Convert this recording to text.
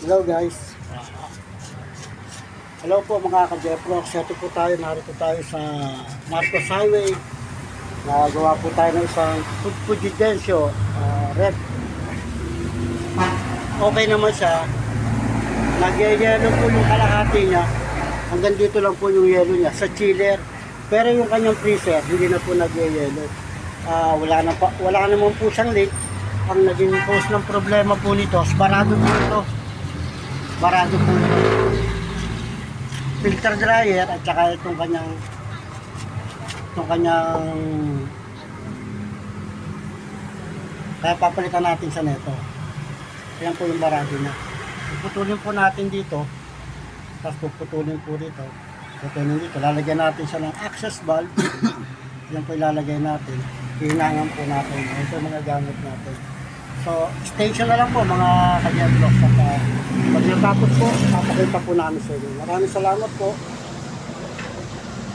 Hello guys. Hello po mga ka-Jeffrox. Ito po tayo, narito tayo sa Marcos Highway. Nagawa po tayo ng isang Fujidensyo red. Okay naman siya. Nagyayelo po yung kalahati niya. Hanggang dito lang po yung yelo niya sa chiller. Pero yung kanyang freezer, hindi na po nagyayelo. Wala naman po siyang leak. Ang naging cause ng problema po nito, barado po ito. Barado po ito. Filter dryer at saka itong kanyang kaya papalitan natin sa neto. Ayan po yung barado niya. Puputulin po natin dito. Tapos puputulin po dito. Puputulin dito. Lalagyan natin siya ng access valve. Yan po ilalagay natin. Hihinangan po natin. Ito yung mga gamit natin. So, station na lang po mga kanya vlogs. At pag natapos po, papakita po namin sa inyo. Maraming salamat po.